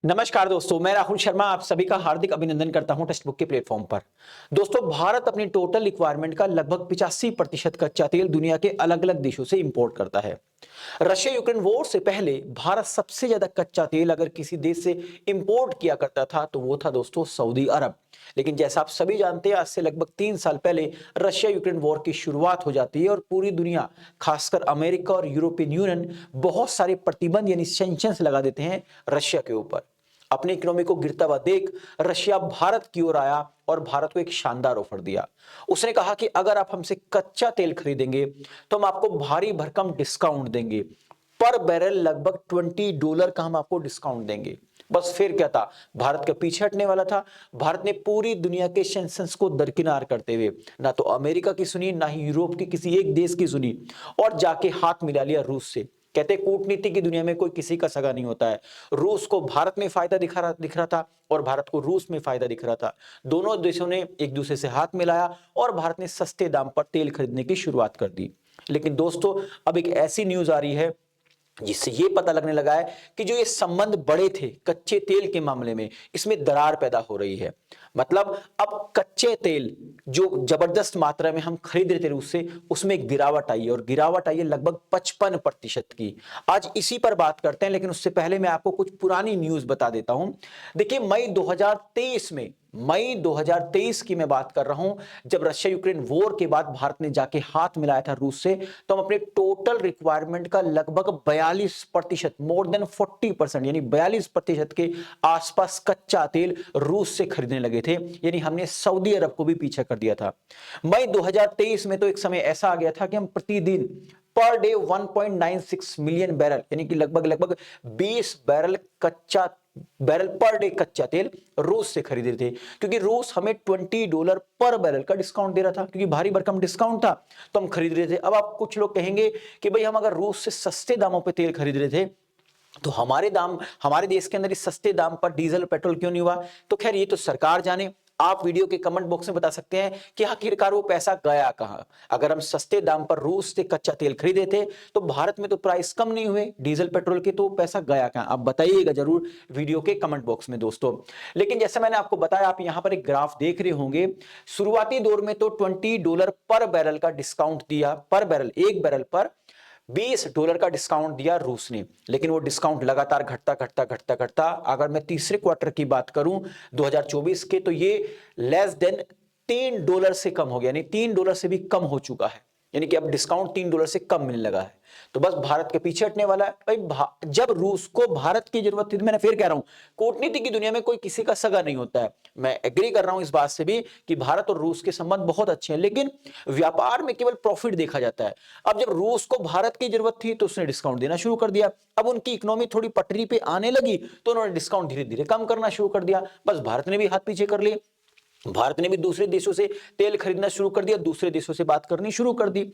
नमस्कार दोस्तों, मैं राहुल शर्मा आप सभी का हार्दिक अभिनंदन करता हूं टेक्स्ट बुक के प्लेटफॉर्म पर। दोस्तों, भारत अपनी टोटल रिक्वायरमेंट का लगभग 85% कच्चा तेल दुनिया के अलग-अलग देशों से इंपोर्ट करता है। रशिया यूक्रेन वॉर से पहले भारत सबसे ज्यादा कच्चा तेल अगर किसी देश से इंपोर्ट किया करता था तो वो था दोस्तों सऊदी अरब। लेकिन जैसा आप सभी जानते हैं, आज से लगभग 3 साल पहले रशिया यूक्रेन वॉर की शुरुआत हो जाती है और पूरी दुनिया, खासकर अमेरिका और यूरोपियन यूनियन बहुत सारे प्रतिबंध यानी सैंक्शंस लगा देते हैं रशिया के ऊपर। अपनी इकोनॉमी को गिरता हुआ देख रशिया भारत की ओर आया और भारत को एक शानदार ऑफर दिया। उसने कहा कि अगर आप हमसे कच्चा तेल खरीदेंगे तो हम आपको भारी भरकम डिस्काउंट देंगे। पर बैरल लगभग $20 का हम आपको डिस्काउंट देंगे। बस फिर क्या था, भारत के पीछे हटने वाला था। भारत ने पूरी दुनिया के सैंक्शंस को दरकिनार करते हुए ना तो अमेरिका की सुनी, ना ही यूरोप के किसी एक देश की सुनी और जाके हाथ मिला लिया रूस से। कहते कूटनीति की दुनिया में कोई किसी का सगा नहीं होता है। रूस को भारत में फायदा दिख रहा था और भारत को रूस में फायदा दिख रहा था। दोनों देशों ने एक दूसरे से हाथ मिलाया और भारत ने सस्ते दाम पर तेल खरीदने की शुरुआत कर दी। लेकिन दोस्तों, अब एक ऐसी न्यूज आ रही है जिससे ये पता लगने लगा है कि जो ये संबंध बड़े थे कच्चे तेल के मामले में, इसमें दरार पैदा हो रही है। मतलब अब कच्चे तेल जो जबरदस्त मात्रा में हम खरीद रहे थे रूस से, उसमें एक गिरावट आई है और गिरावट आई है लगभग 55% की। आज इसी पर बात करते हैं, लेकिन उससे पहले मैं आपको कुछ पुरानी न्यूज बता देता हूं। देखिए, मई 2023 की मैं बात कर रहा हूं, जब रशिया यूक्रेन वॉर के बाद भारत ने जाके हाथ मिलाया था रूस से, तो हम अपने टोटल रिक्वायरमेंट का लगभग 42%, मोर देन 40% यानी 42% के आसपास कच्चा तेल रूस से खरीदने लगे थे। यानी हमने सऊदी अरब को भी पीछे कर दिया था। मई 2023 में तो एक समय ऐसा आ गया था कि हम प्रतिदिन पर डे 1.96 मिलियन बैरल यानी कि लगभग लगभग 20 बैरल पर डे कच्चा तेल रूस से खरीद रहे थे, क्योंकि रूस हमें $20 पर बैरल का डिस्काउंट दे रहा था, क्योंकि भारी भरकम डिस्काउंट था तो हम खरीद रहे थे। अब आप कुछ लोग कहेंगे कि भाई हम अगर रूस से सस्ते दामों पे तेल खरीद रहे थे तो हमारे देश के अंदर इस सस्ते दाम पर डीजल और पेट्रोल क्यों नहीं हुआ। तो खैर ये तो सरकार जाने। आप वीडियो के कमेंट बॉक्स में बता सकते हैं कि आखिरकार वो पैसा गया कहां। अगर हम सस्ते दाम पर रूस से कच्चा तेल खरीदे थे तो भारत में तो प्राइस कम नहीं हुए डीजल पेट्रोल के, तो पैसा गया कहां, आप बताइएगा जरूर वीडियो के कमेंट बॉक्स में दोस्तों। लेकिन जैसे मैंने आपको बताया, आप यहां पर एक ग्राफ देख रहे होंगे। शुरुआती दौर में तो $20 पर बैरल का डिस्काउंट दिया, पर बैरल, एक बैरल पर $20 का डिस्काउंट दिया रूस ने। लेकिन वो डिस्काउंट लगातार घटता घटता घटता घटता, अगर मैं तीसरे क्वार्टर की बात करूं 2024 के, तो ये लेस देन $3 से कम हो गया, यानी $3 से भी कम हो चुका है। यानी कि अब डिस्काउंट $3 से कम मिलने लगा है। तो बस भारत के पीछे हटने वाला है भाई। जब रूस को भारत की जरूरत थी, तो मैंने फिर कह रहा हूं, कूटनीति की दुनिया में कोई किसी का सगा नहीं होता है। मैं एग्री कर रहा हूं इस बात से भी कि भारत और रूस के संबंध बहुत अच्छे हैं, लेकिन व्यापार में केवल प्रॉफिट देखा जाता है। अब जब रूस को भारत की जरूरत थी तो उसने डिस्काउंट देना शुरू कर दिया। अब उनकी इकोनॉमी थोड़ी पटरी पे आने लगी तो उन्होंने डिस्काउंट धीरे धीरे कम करना शुरू कर दिया। बस भारत ने भी हाथ पीछे कर लिए। भारत ने भी दूसरे देशों से तेल खरीदना शुरू कर दिया, दूसरे देशों से बात करनी शुरू कर दी।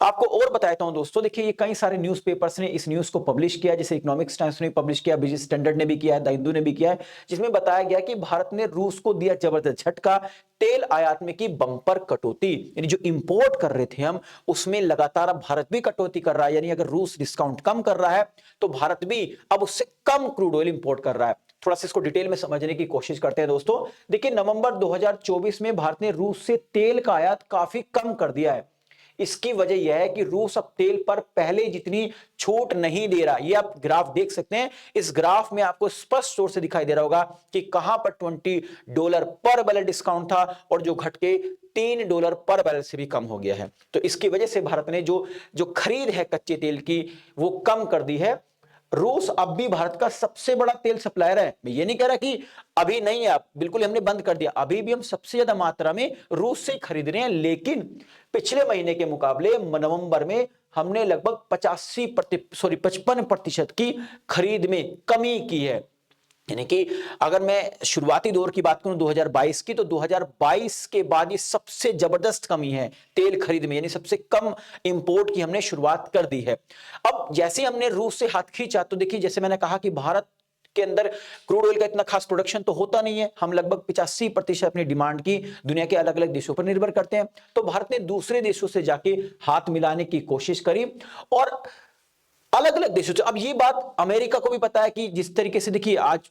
आपको और बताता हूं दोस्तों, देखिए ये कई सारे न्यूज़पेपर्स ने इस न्यूज़ को पब्लिश किया, जैसे इकोनॉमिक्स टाइम्स ने पब्लिश किया, बिजनेस स्टैंडर्ड ने भी किया है, द हिंदू ने भी किया है, जिसमें बताया गया कि भारत ने रूस को दिया जबरदस्त झटका। तेल आयात में की बंपर कटौती, यानी जो इंपोर्ट कर रहे थे हम उसमें लगातार अब भारत भी कटौती कर रहा है। यानी अगर रूस डिस्काउंट कम कर रहा है तो भारत भी अब उससे कम क्रूड ऑयल इंपोर्ट कर रहा है। थोड़ा सा इसको डिटेल में समझने की कोशिश करते हैं दोस्तों। देखिए, नवंबर 2024 में भारत ने रूस से तेल का आयात काफी कम कर दिया है। इसकी वजह यह है कि रूस अब तेल पर पहले जितनी छूट नहीं दे रहा। ये आप ग्राफ देख सकते हैं, इस ग्राफ में आपको स्पष्ट तौर से दिखाई दे रहा होगा कि कहां पर $20 पर बैरल डिस्काउंट था और जो घट के $3 पर बैरल से भी कम हो गया है। तो इसकी वजह से भारत ने जो जो खरीद है कच्चे तेल की वो कम कर दी है। रूस अब भी भारत का सबसे बड़ा तेल सप्लायर है। मैं ये नहीं कह रहा कि अभी नहीं है, आप बिल्कुल हमने बंद कर दिया, अभी भी हम सबसे ज्यादा मात्रा में रूस से खरीद रहे हैं। लेकिन पिछले महीने के मुकाबले नवंबर में हमने लगभग 55% की खरीद में कमी की है। यानी कि अगर मैं शुरुआती दौर की बात करूं 2022 की, तो 2022 के बाद ये सबसे जबरदस्त कमी है तेल खरीद में, यानी सबसे कम इंपोर्ट की हमने शुरुआत कर दी है। अब जैसे हमने रूस से हाथ खींचा तो देखिए, जैसे मैंने कहा कि भारत के अंदर क्रूड ऑयल का इतना खास प्रोडक्शन तो होता नहीं है। हम लगभग 85% अपनी डिमांड की दुनिया के अलग अलग देशों पर निर्भर करते हैं। तो भारत ने दूसरे देशों से जाके हाथ मिलाने की कोशिश करी और अलग अलग देशों से। अब ये बात अमेरिका को भी पता है कि जिस तरीके से देखिए आज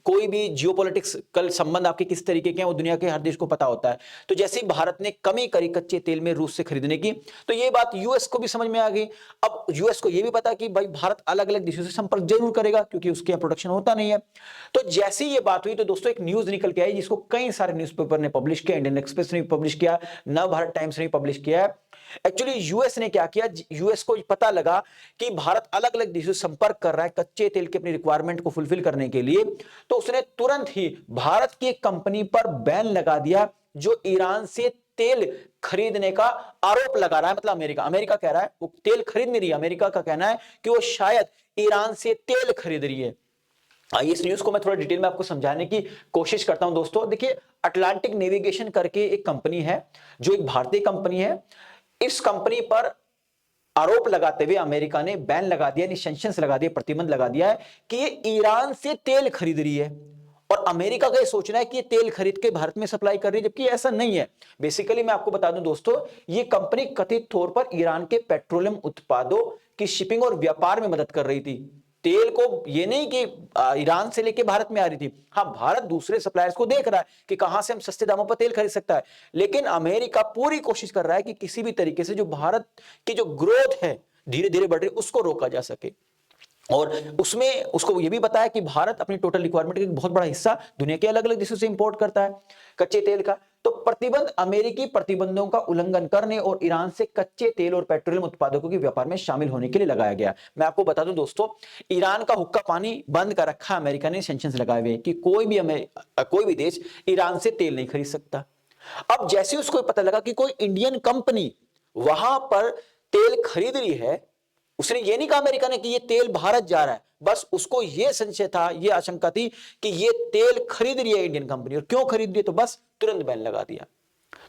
कोई भी जियोपॉलिटिक्स कल संबंध आपके किस तरीके के हैं वो दुनिया के हर देश को पता होता है। तो जैसे ही भारत ने कमी करी कच्चे तेल में रूस से खरीदने की, तो ये बात यूएस को भी समझ में आ गई। अब यूएस को ये भी पता कि भाई भारत अलग अलग देशों से संपर्क जरूर करेगा क्योंकि उसके यहाँ प्रोडक्शन होता नहीं है। तो जैसे ही ये बात हुई तो दोस्तों एक न्यूज निकल के आई जिसको कई सारे न्यूज़पेपर ने पब्लिश किया, इंडियन एक्सप्रेस ने पब्लिश किया, नव भारत टाइम्स ने पब्लिश किया है। एक्चुअली यूएस ने क्या किया, यूएस को पता लगा कि भारत अलग अलग देशों से संपर्क कर रहा है कच्चे तेल की अपनी रिक्वायरमेंट को फुलफिल करने के लिए, तो उसने तुरंत ही भारत की एक कंपनी पर बैन लगा दिया जो ईरान से तेल खरीदने का आरोप लगा रहा है। मतलब अमेरिका कह रहा है वो तेल खरीद नहीं रही है, अमेरिका का कहना है कि वो शायद ईरान से तेल खरीद रही है। इस न्यूज को मैं थोड़ा डिटेल में आपको समझाने की कोशिश करता हूं दोस्तों। देखिए अटलांटिक नेविगेशन करके एक कंपनी है जो एक भारतीय कंपनी है। इस कंपनी पर आरोप लगाते हुए अमेरिका ने बैन लगा दिया, सैंक्शंस लगा दिए, प्रतिबंध लगा दिया है कि ये ईरान से तेल खरीद रही है। और अमेरिका का ये सोचना है कि ये तेल खरीद के भारत में सप्लाई कर रही है, जबकि ऐसा नहीं है। बेसिकली मैं आपको बता दूं दोस्तों, ये कंपनी कथित तौर पर ईरान के पेट्रोलियम उत्पादों की शिपिंग और व्यापार में मदद कर रही थी। तेल को ये नहीं कि ईरान से लेके भारत में आ रही थी। हाँ, भारत दूसरे सप्लायर्स को देख रहा है कि कहां से हम सस्ते दामों पर तेल खरीद सकता है, लेकिन अमेरिका पूरी कोशिश कर रहा है कि किसी भी तरीके से जो भारत की जो ग्रोथ है धीरे धीरे बढ़ रही उसको रोका जा सके। और उसमें उसको ये भी बताया कि भारत अपनी टोटल रिक्वायरमेंट का एक बहुत बड़ा हिस्सा दुनिया के अलग अलग देशों से इंपोर्ट करता है कच्चे तेल का। तो प्रतिबंध अमेरिकी प्रतिबंधों का उल्लंघन करने और ईरान से कच्चे तेल और पेट्रोलियम उत्पादों के व्यापार में शामिल होने के लिए लगाया गया। मैं आपको बता दूं दोस्तों, ईरान का हुक्का पानी बंद कर रखा अमेरिका ने, सैंक्शंस लगाए हुए कि कोई भी देश ईरान से तेल नहीं खरीद सकता। अब जैसे उसको पता लगा कि कोई इंडियन कंपनी वहां पर तेल खरीद रही है, उसने ये नहीं कहा अमेरिका ने कि ये तेल भारत जा रहा है, बस उसको ये संशय था, ये आशंका थी कि ये तेल खरीद रही है इंडियन कंपनी, और क्यों खरीद रही है तो बस तुरंत बैन लगा दिया।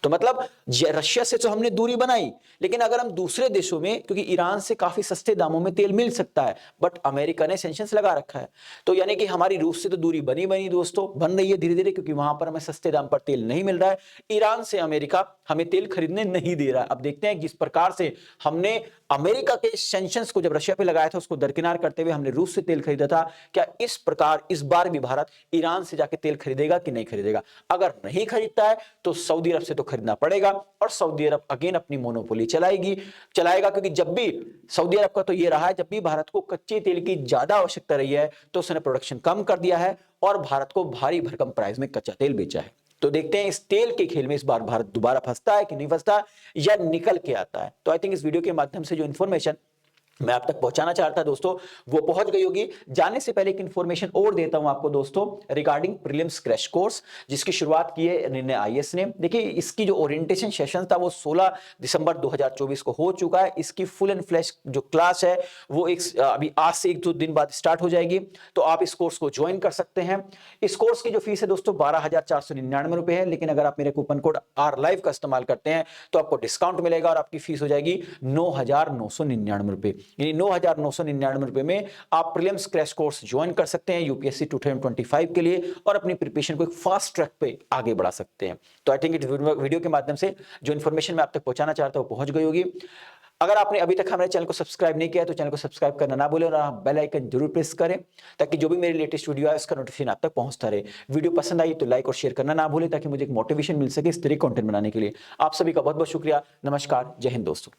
तो मतलब रशिया से तो हमने दूरी बनाई, लेकिन अगर हम दूसरे देशों में, क्योंकि ईरान से काफी सस्ते दामों में तेल मिल सकता है, बट अमेरिका ने सैंक्शंस लगा रखा है, तो यानी कि हमारी रूस से तो दूरी बनी बनी दोस्तों, बन रही है धीरे धीरे, क्योंकि वहां पर हमें सस्ते दाम पर तेल नहीं मिल रहा है। ईरान से अमेरिका हमें तेल खरीदने नहीं दे रहा है। अब देखते हैं जिस प्रकार से हमने अमेरिका के सैंक्शंस को जब रशिया पे लगाया था उसको दरकिनार करते हुए हमने रूस से तेल खरीदा था, क्या इस प्रकार इस बार भी भारत ईरान से जाके तेल खरीदेगा कि नहीं खरीदेगा? अगर नहीं खरीदता है तो सऊदी अरब से तो खरीदना पड़ेगा, और सऊदी अरब अगेन अपनी मोनोपोली चलाएगा, क्योंकि जब भी सऊदी अरब का तो ये रहा है, जब भी भारत को कच्चे तेल की ज्यादा आवश्यकता रही है तो उसने प्रोडक्शन कम कर दिया है और भारत को भारी भरकम प्राइस में कच्चा तेल बेचा है। तो देखते हैं इस तेल के खेल में इस बार भारत दोबारा फंसता है कि नहीं फंसता, या निकल के आता है। तो आई थिंक इस वीडियो के माध्यम से जो इन्फॉर्मेशन मैं आप तक पहुंचाना चाहता था दोस्तों वो पहुंच गई होगी। जाने से पहले एक इंफॉर्मेशन और देता हूं आपको दोस्तों रिगार्डिंग प्रीलिम्स क्रैश कोर्स, जिसकी शुरुआत की है निर्णय आईएएस ने। देखिए इसकी जो ओरिएंटेशन सेशन था वो 16 दिसंबर 2024 को हो चुका है। इसकी फुल एंड फ्लैश जो क्लास है वो अभी आज से 1-2 दिन बाद स्टार्ट हो जाएगी, तो आप इस कोर्स को ज्वाइन कर सकते हैं। इस कोर्स की जो फीस है दोस्तों 12,499 रुपए है, लेकिन अगर आप मेरे कूपन कोड RLive का इस्तेमाल करते हैं तो आपको डिस्काउंट मिलेगा और आपकी फीस हो जाएगी 9,999 रुपए। यानी 9,999 रुपए में आप प्रीलिम्स क्रैश कोर्स ज्वाइन कर सकते हैं यूपीएससी 2025 के लिए, और अपनी प्रिपरेशन को एक फास्ट ट्रैक पे आगे बढ़ा सकते हैं। तो आई थिंक इस वीडियो के माध्यम से जो इन्फॉर्मेशन मैं आप तक पहुंचाना चाहता हूं वो पहुंच गई होगी। अगर आपने अभी तक हमारे चैनल को सब्सक्राइब नहीं किया तो चैनल को सब्सक्राइब करना ना भूलें, और आप बेल आइकन जरूर प्रेस करें ताकि जो भी मेरी लेटेस्ट वीडियो है उसका नोटिफिकेशन आप तक पहुंचता रहे। वीडियो पसंद आई तो लाइक और शेयर करना ना भूलें ताकि मुझे एक मोटिवेशन मिल सके इस तरह कंटेंट बनाने के लिए। आप सभी का बहुत बहुत शुक्रिया। नमस्कार, जय हिंद दोस्तों।